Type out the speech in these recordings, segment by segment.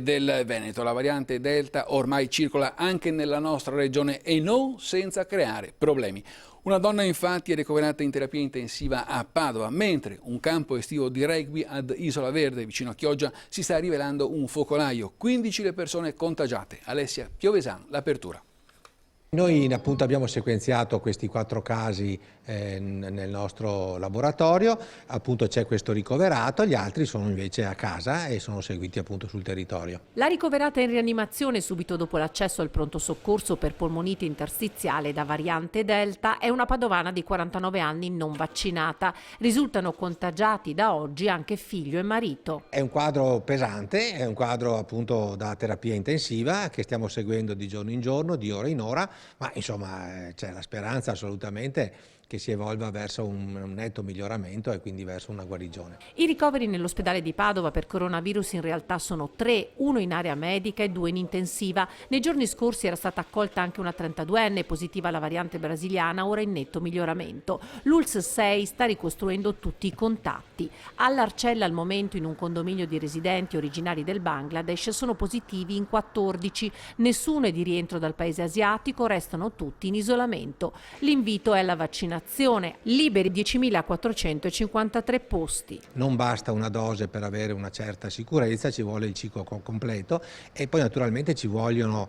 Del Veneto. La variante Delta ormai circola anche nella nostra regione e non senza creare problemi. Una donna infatti è ricoverata in terapia intensiva a Padova, mentre un campo estivo di rugby ad Isola Verde, vicino a Chioggia, si sta rivelando un focolaio. 15 le persone contagiate. Alessia Piovesan, l'apertura. Noi appunto abbiamo sequenziato questi 4 casi nel nostro laboratorio, appunto c'è questo ricoverato, gli altri sono invece a casa e sono seguiti appunto sul territorio. La ricoverata in rianimazione subito dopo l'accesso al pronto soccorso per polmonite interstiziale da variante Delta è una padovana di 49 anni non vaccinata. Risultano contagiati da oggi anche figlio e marito. È un quadro pesante, è un quadro appunto da terapia intensiva che stiamo seguendo di giorno in giorno, di ora in ora, ma insomma c'è la speranza assolutamente che si evolva verso un netto miglioramento e quindi verso una guarigione. I ricoveri nell'ospedale di Padova per coronavirus in realtà sono 3, 1 in area medica e 2 in intensiva. Nei giorni scorsi era stata accolta anche una 32enne positiva alla variante brasiliana, ora in netto miglioramento. L'ULSS 6 sta ricostruendo tutti i contatti. All'Arcella al momento in un condominio di residenti originari del Bangladesh sono positivi in 14. Nessuno è di rientro dal paese asiatico, restano tutti in isolamento. L'invito è alla vaccinazione. Liberi 10.453 posti. Non basta una dose per avere una certa sicurezza, ci vuole il ciclo completo e poi naturalmente ci vogliono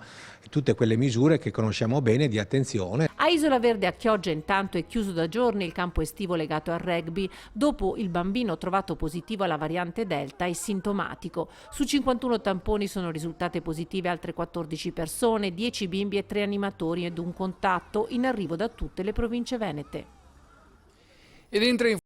tutte quelle misure che conosciamo bene di attenzione. A Isola Verde a Chioggia intanto è chiuso da giorni il campo estivo legato al rugby. Dopo il bambino trovato positivo alla variante Delta è sintomatico. Su 51 tamponi sono risultate positive altre 14 persone, 10 bimbi e 3 animatori ed un contatto in arrivo da tutte le province venete. Ed entra in